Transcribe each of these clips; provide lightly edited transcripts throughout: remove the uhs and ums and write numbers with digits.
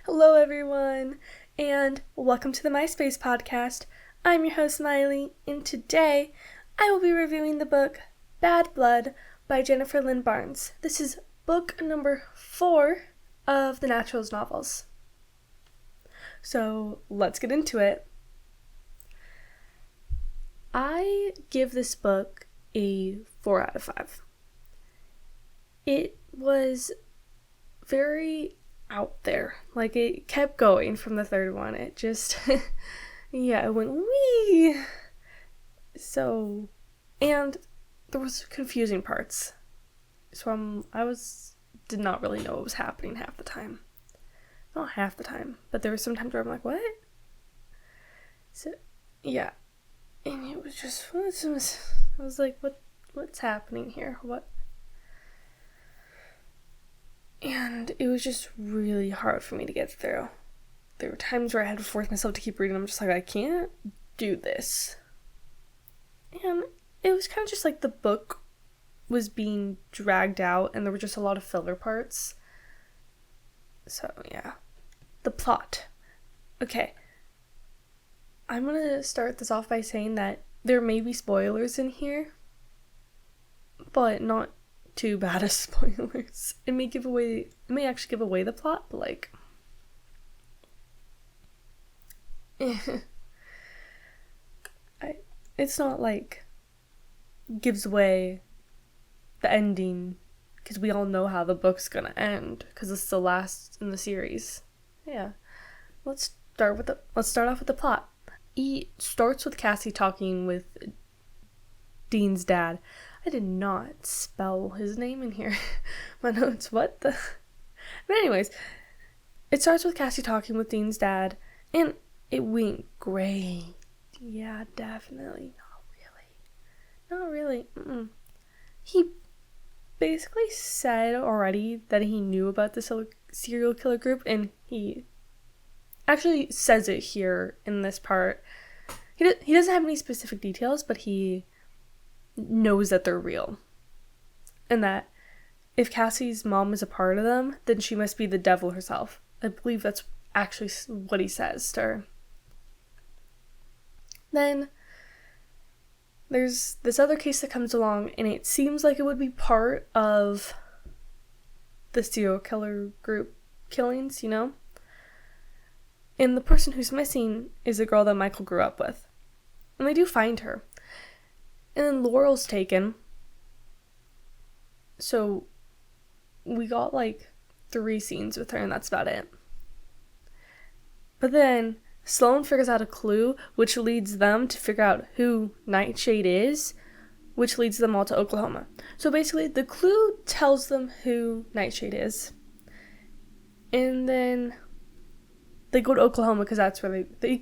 Hello, everyone, and welcome to the MySpace podcast. I'm your host, Miley, and today I will be reviewing the book Bad Blood by Jennifer Lynn Barnes. This is book number 4 of the Naturals novels. So let's get into it. I give this book a 4 out of 5. It was very out there. Like, it kept going from the third one. It just, it went wee. So, and there was confusing parts. So did not really know what was happening half the time. Not half the time, but there were some times where I'm like, what? So, yeah. And it was just, I was like, what's happening here? What? And it was just really hard for me to get through. There were times where I had to force myself to keep reading. I'm just like, I can't do this. And it was kind of just like the book was being dragged out and there were just a lot of filler parts. So, yeah. The plot. Okay. I'm going to start this off by saying that there may be spoilers in here, but not too bad as spoilers. It may actually give away the plot, but like, it's not like gives away the ending, because we all know how the book's gonna end, because it's the last in the series. Yeah, let's start off with the plot. It starts with Cassie talking with Dean's dad. I did not spell his name in here. My notes, what the? But anyways, it starts with Cassie talking with Dean's dad, and it went great. Yeah, definitely. Not really. He basically said already that he knew about the serial killer group, and he actually says it here in this part. He doesn't have any specific details, but he knows that they're real, and that if Cassie's mom is a part of them, then she must be the devil herself. I believe that's actually what he says to her. Then there's this other case that comes along, and it seems like it would be part of the serial killer group killings, and the person who's missing is a girl that Michael grew up with, and they do find her. And then Laurel's taken. So we got like 3 scenes with her, and that's about it. But then Sloane figures out a clue, which leads them to figure out who Nightshade is, which leads them all to Oklahoma. So basically, the clue tells them who Nightshade is. And then they go to Oklahoma because that's where they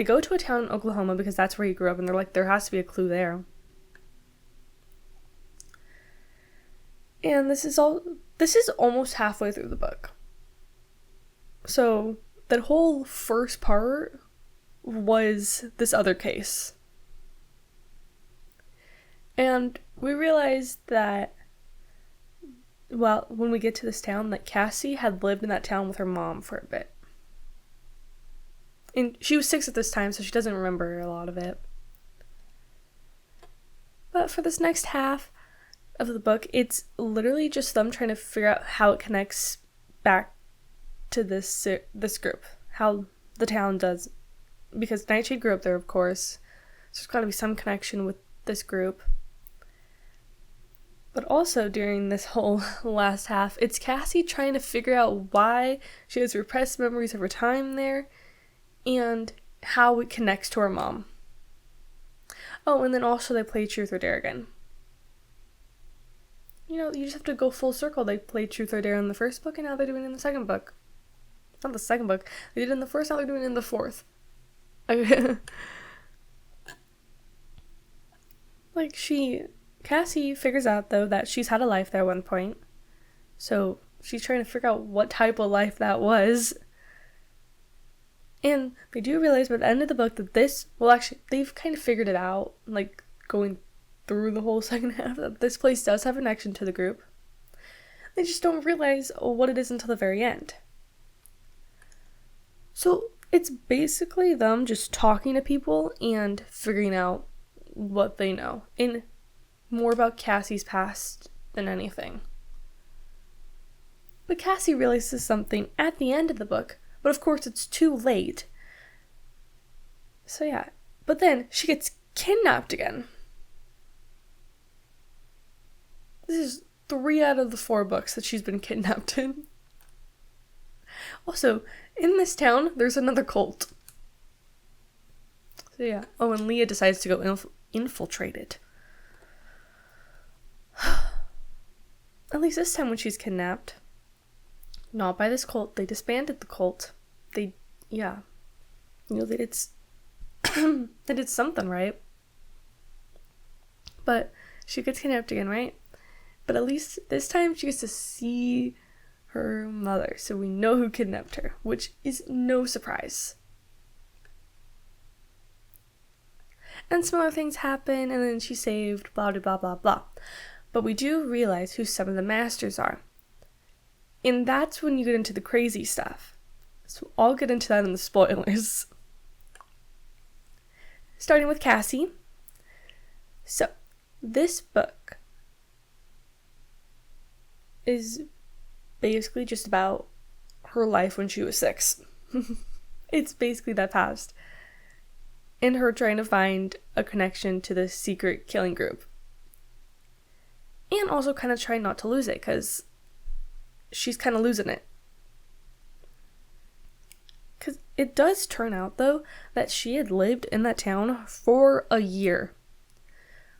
go to a town in Oklahoma because that's where he grew up, and they're like, there has to be a clue there. And this is almost halfway through the book. So that whole first part was this other case. And we realized that, well, when we get to this town, that Cassie had lived in that town with her mom for a bit. And she was 6 at this time, so she doesn't remember a lot of it. But for this next half of the book, it's literally just them trying to figure out how it connects back to this group. How the town does. Because Nightshade grew up there, of course. So there's got to be some connection with this group. But also during this whole last half, it's Cassie trying to figure out why she has repressed memories of her time there, and how it connects to her mom. Oh, and then also they play Truth or Dare again. You just have to go full circle. They played Truth or Dare in the first book, and now they're doing it in the second book. Not the second book. They did it in the first, now they're doing it in the fourth. Like, Cassie figures out, though, that she's had a life there at one point. So she's trying to figure out what type of life that was. And they do realize by the end of the book that they've kind of figured it out, like, going through the whole second half, that this place does have a connection to the group. They just don't realize what it is until the very end. So it's basically them just talking to people and figuring out what they know, and more about Cassie's past than anything. But Cassie realizes something at the end of the book, but of course it's too late. So yeah, but then she gets kidnapped again. This is 3 out of the 4 books that she's been kidnapped in. Also, in this town, there's another cult. So yeah. Oh, and Leah decides to go infiltrate it. At least this time when she's kidnapped. Not by this cult. They disbanded the cult. They did they did something right. But she gets kidnapped again, right? But at least this time she gets to see her mother, so we know who kidnapped her, which is no surprise. And some other things happen, and then she's saved, blah, blah, blah, blah, blah. But we do realize who some of the masters are. And that's when you get into the crazy stuff. So I'll get into that in the spoilers. Starting with Cassie. So, this book is basically just about her life when she was 6. It's basically that past. And her trying to find a connection to this secret killing group. And also kind of trying not to lose it, because she's kind of losing it. Because it does turn out, though, that she had lived in that town for a year.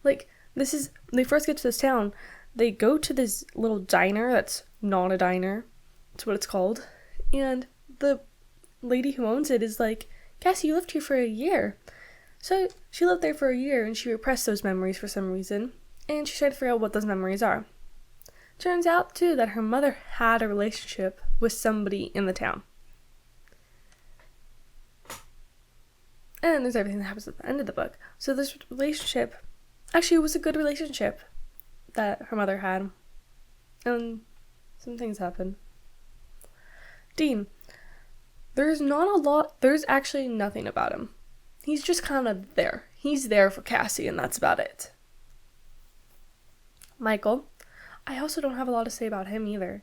Like, they first get to this town, they go to this little diner that's not a diner. That's what it's called. And the lady who owns it is like, Cassie, you lived here for a year. So she lived there for a year, and she repressed those memories for some reason. And she tried to figure out what those memories are. Turns out, too, that her mother had a relationship with somebody in the town. And then there's everything that happens at the end of the book. So this relationship, actually, it was a good relationship that her mother had. And some things happen. Dean, there's actually nothing about him. He's just kind of there. He's there for Cassie, and that's about it. Michael, I also don't have a lot to say about him either.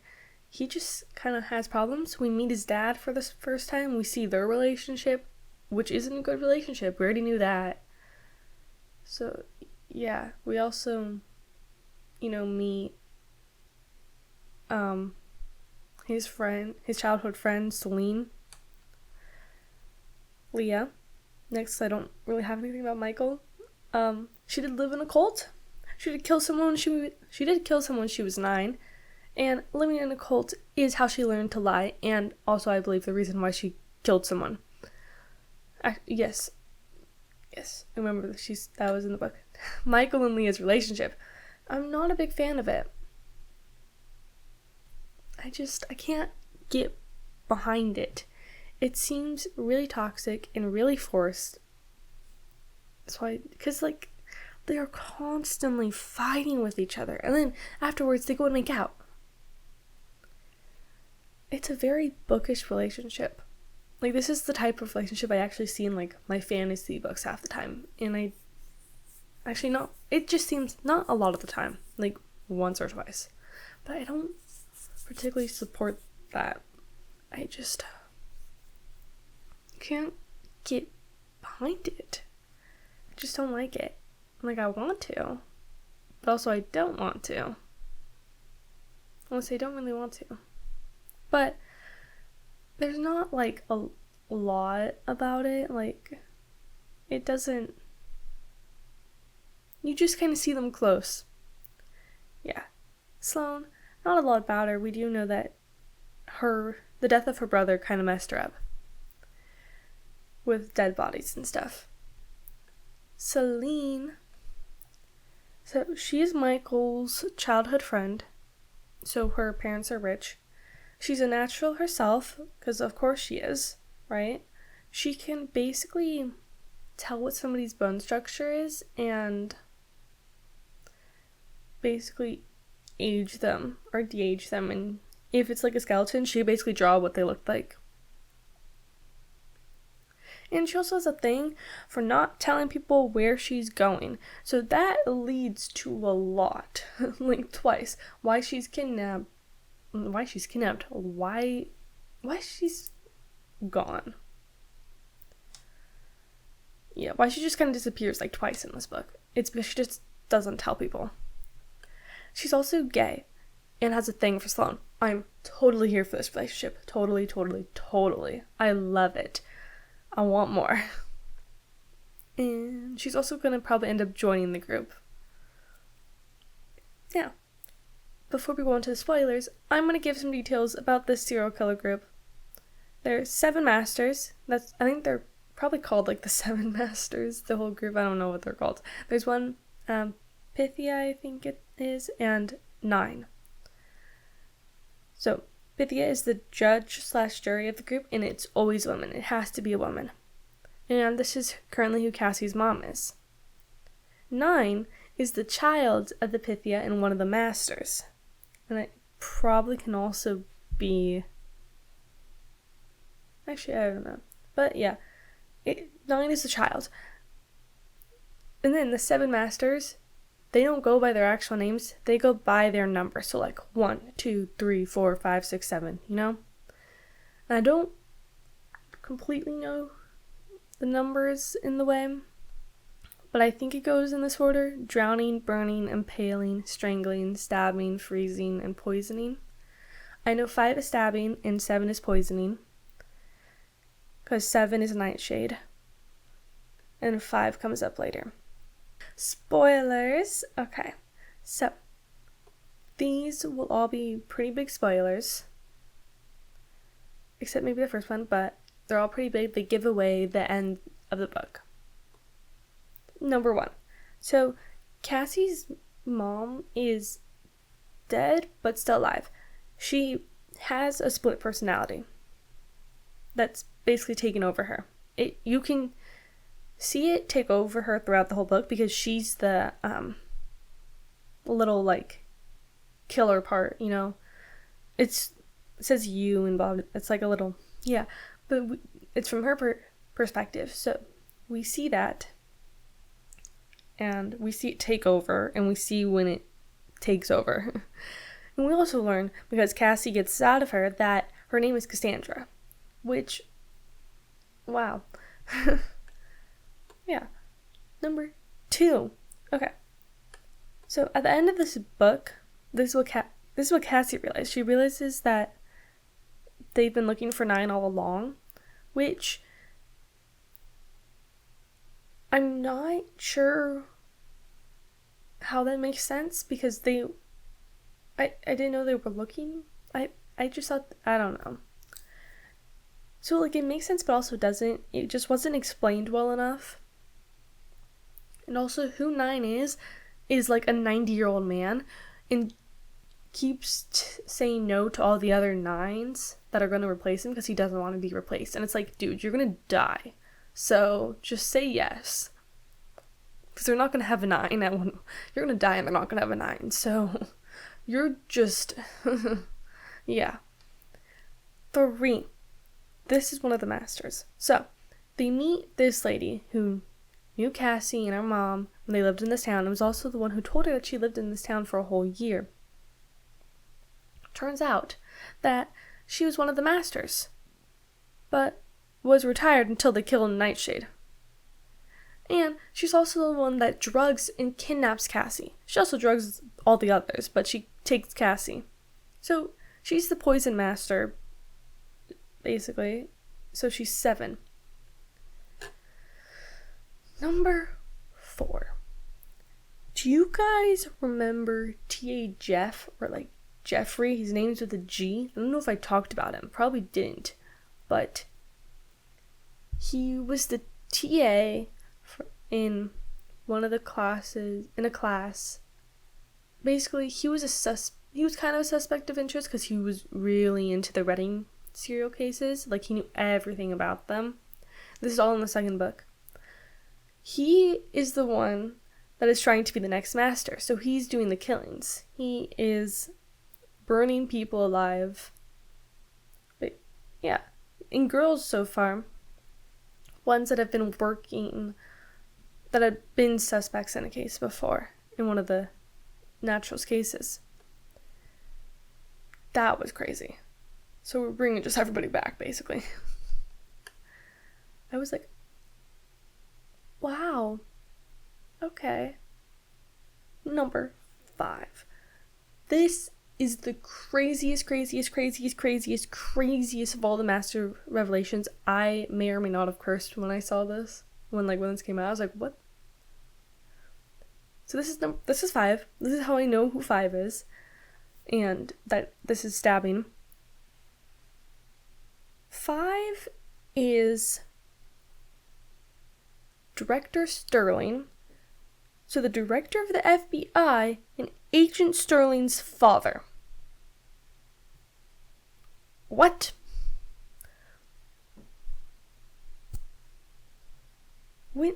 He just kind of has problems. We meet his dad for the first time. We see their relationship, which isn't a good relationship. We already knew that. So, yeah. We also, meet his childhood friend, Celine. Leah. Next, I don't really have anything about Michael. She did live in a cult. She did kill someone when she was 9, and living in a cult is how she learned to lie, and also I believe the reason why she killed someone. Yes, I remember that was in the book. Michael and Leah's relationship. I'm not a big fan of it. I can't get behind it. It seems really toxic and really forced. That's why, because they are constantly fighting with each other, and then afterwards they go and make out. It's a very bookish relationship. This is the type of relationship I actually see in my fantasy books half the time, and it just seems not a lot of the time, once or twice, but I don't particularly support that. I just can't get behind it. I just don't like it. I want to, but also I don't want to. Honestly, I don't really want to. But there's not a lot about it. It doesn't. You just kind of see them close. Yeah. Sloane, not a lot about her. We do know that the death of her brother kind of messed her up with dead bodies and stuff. Celine. So she is Michael's childhood friend. So her parents are rich. She's a natural herself, because of course she is, right? She can basically tell what somebody's bone structure is and basically age them or de-age them. And if it's a skeleton, she basically draw what they look like. And she also has a thing for not telling people where she's going. So that leads to a lot. Like twice. Why she's kidnapped. Why she's gone. Yeah, why she just kind of disappears like twice in this book. It's because she just doesn't tell people. She's also gay and has a thing for Sloane. I'm totally here for this relationship. Totally. I love it. I want more. And she's also going to probably end up joining the group. Yeah. Before we go into the spoilers, I'm going to give some details about this serial killer group. There's 7 masters. I think they're probably called like the 7 masters, the whole group. I don't know what they're called. There's one, Pythia, I think it is, and 9. So, Pythia is the judge/jury of the group, and it's always women. It has to be a woman. And this is currently who Cassie's mom is. 9 is the child of the Pythia and one of the masters. And it probably can also be... Actually, I don't know. But yeah, 9 is the child. And then the 7 masters, they don't go by their actual names. They go by their number. So like 1, 2, 3, 4, 5, 6, 7, you know? And I don't completely know the numbers in the way, but I think it goes in this order: drowning, burning, impaling, strangling, stabbing, freezing, and poisoning. I know 5 is stabbing and 7 is poisoning, because 7 is Nightshade, and 5 comes up later. Spoilers! Okay, so these will all be pretty big spoilers, except maybe the first one, but they're all pretty big. They give away the end of the book. Number 1. So, Cassie's mom is dead, but still alive. She has a split personality that's basically taken over her. You can see it take over her throughout the whole book, because she's the little, like, killer part, you know? It says you and Bob. It's like a little, yeah. But it's from her perspective. So we see that. And we see it take over. And we see when it takes over. And we also learn, because Cassie gets out of her, that her name is Cassandra. Which, wow. Yeah. Number 2. Okay. So at the end of this book, this is what Cassie realized. She realizes that they've been looking for 9 all along, which I'm not sure how that makes sense, because I didn't know they were looking. I just thought, I don't know. So, like, it makes sense, but also doesn't. It just wasn't explained well enough. And also, who 9 is like a 90-year-old man, and keeps saying no to all the other 9s that are going to replace him, because he doesn't want to be replaced. And it's like, dude, you're going to die. So just say yes. Because they're not going to have a 9 at one. You're going to die and they're not going to have a 9. So you're just, yeah. 3. This is one of the masters. So they meet this lady who knew Cassie and her mom when they lived in this town, and was also the one who told her that she lived in this town for a whole year. Turns out that she was one of the masters, but was retired until they killed Nightshade. And she's also the one that drugs and kidnaps Cassie. She also drugs all the others, but she takes Cassie. So she's the poison master, basically. So she's 7. Number 4. Do you guys remember T.A. Jeff, or like Jeffrey? His name's with a G. I don't know if I talked about him. Probably didn't. But he was the TA in one of the classes, in a class. Basically, he was kind of a suspect of interest, because he was really into the Redding serial cases. Like, he knew everything about them. This is all in the second book. He is the one that is trying to be the next master. So he's doing the killings. He is burning people alive. But yeah, in girls so far. ones that have been working, that had been suspects in a case before, in one of the naturals cases. That was crazy. So we're bringing just everybody back, basically. I was like, wow. Okay. Number 5. This is the craziest of all the Master Revelations. I may or may not have cursed when I saw this. When this came out, I was like, what? So this is 5. This is how I know who 5 is. And that this is stabbing. 5 is Director Sterling. So the director of the FBI and Agent Sterling's father. What? When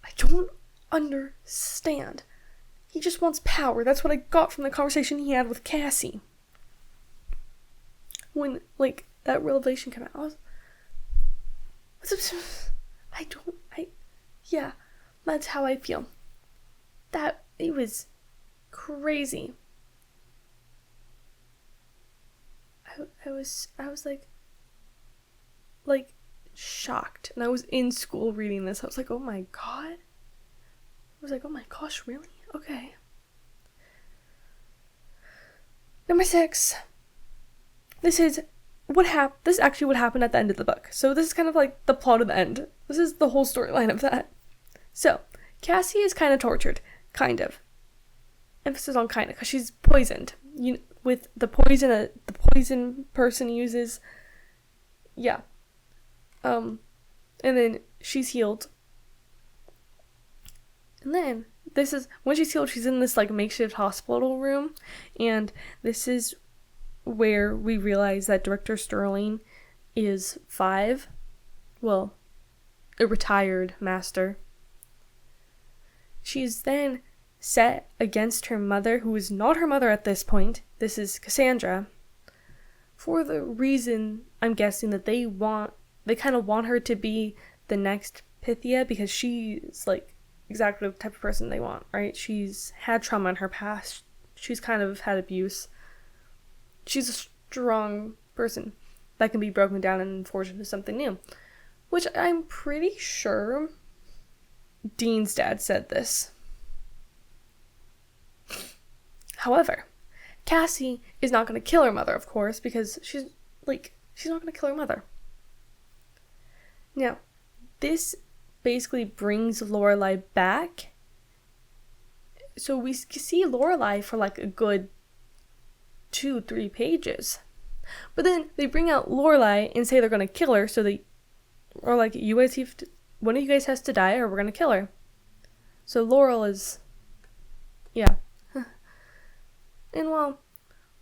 I don't understand. He just wants power. That's what I got from the conversation he had with Cassie. When, that revelation came out, yeah, that's how I feel. It was crazy. I was shocked. And I was in school reading this. I was like, oh my god. I was like, oh my gosh, really? Okay. Number 6. This is actually what happened at the end of the book. So this is kind of like the plot of the end. This is the whole storyline of that. So, Cassie is kind of tortured. Kind of. Emphasis on kind of, because she's poisoned. With the poison person uses. Yeah. And then she's healed. And then, when she's healed, she's in this, makeshift hospital room. And this is where we realize that Director Sterling is 5. Well, a retired master. She's then set against her mother, who is not her mother at this point. This is Cassandra. For the reason, I'm guessing, that they kind of want her to be the next Pythia, because she's, exactly the type of person they want, right? She's had trauma in her past. She's kind of had abuse. She's a strong person that can be broken down and forged into something new. Which I'm pretty sure Dean's dad said this. However, Cassie is not going to kill her mother, of course, because she's not going to kill her mother. Now, this basically brings Lorelai back. So we see Lorelai for a good 2-3 pages. But then they bring out Lorelai and say they're going to kill her, so one of you guys has to die or we're going to kill her. So Laurel is, yeah. And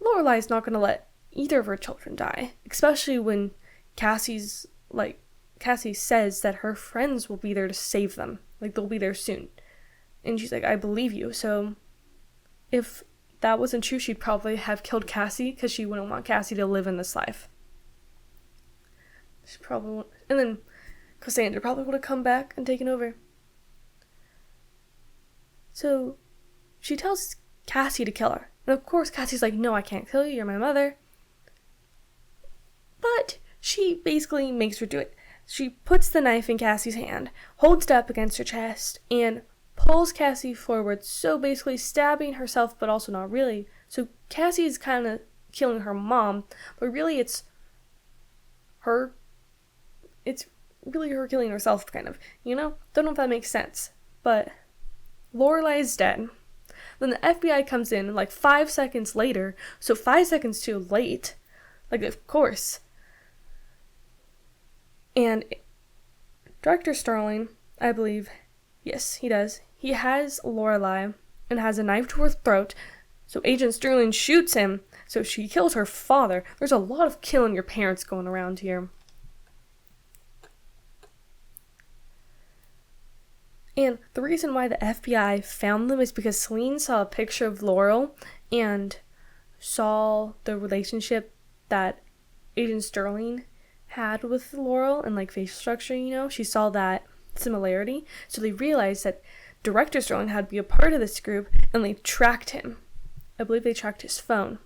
Lorelai's not going to let either of her children die, especially when Cassie says that her friends will be there to save them. They'll be there soon. And she's like, I believe you. So if that wasn't true, she'd probably have killed Cassie, because she wouldn't want Cassie to live in this life. She probably won't. And then Cassandra probably would have come back and taken over. So she tells Cassie to kill her. And of course Cassie's like, no, I can't kill you, you're my mother. But she basically makes her do it. She puts the knife in Cassie's hand, holds it up against her chest, and pulls Cassie forward, so basically stabbing herself, but also not really. So Cassie's kind of killing her mom, but really it's really her killing herself, kind of, Don't know if that makes sense, but Lorelai's dead. Then the FBI comes in 5 seconds later, so 5 seconds too late, of course. And Director Sterling, I believe, yes, he does. He has Lorelai and has a knife to her throat, so Agent Sterling shoots him, so she kills her father. There's a lot of killing your parents going around here. And the reason why the FBI found them is because Celine saw a picture of Laurel and saw the relationship that Agent Sterling had with Laurel and like facial structure, you know, she saw that similarity. So they realized that Director Sterling had to be a part of this group, and they tracked him. I believe they tracked his phone.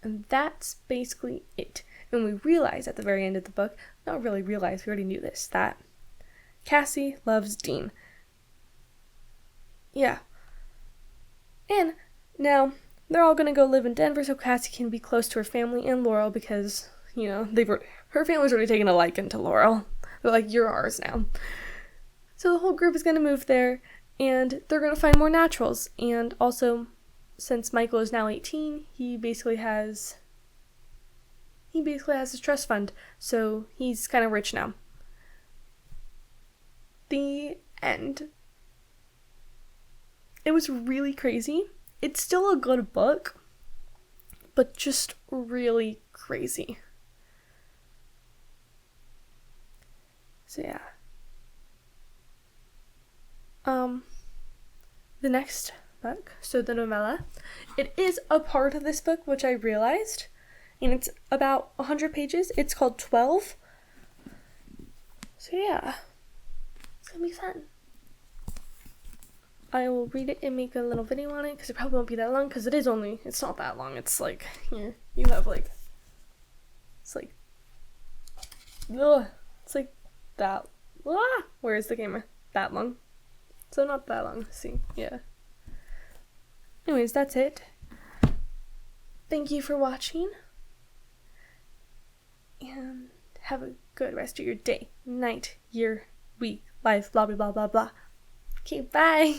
And that's basically it. And we realize at the very end of the book, not really realize, we already knew this, that Cassie loves Dean. Yeah. And now they're all gonna go live in Denver so Cassie can be close to her family and Laurel because, you know, her family's already taken a liking to Laurel. They're like, you're ours now. So the whole group is gonna move there, and they're gonna find more naturals. And also, since Michael is now 18, he basically has his trust fund, so he's kind of rich now. The end. It was really crazy. It's still a good book, but just really crazy. So yeah. The next book, so the novella, it is a part of this book, which I realized, and it's about 100 pages. It's called 12. So yeah, it's gonna be fun. I will read it and make a little video on it, because it probably won't be that long, because it's not that long. It's like, yeah, you have like, it's like that, where is the camera? That long. So not that long, see, yeah. Anyways, that's it. Thank you for watching. And have a good rest of your day, night, year, week, life, blah, blah, blah, blah, blah. Okay, bye.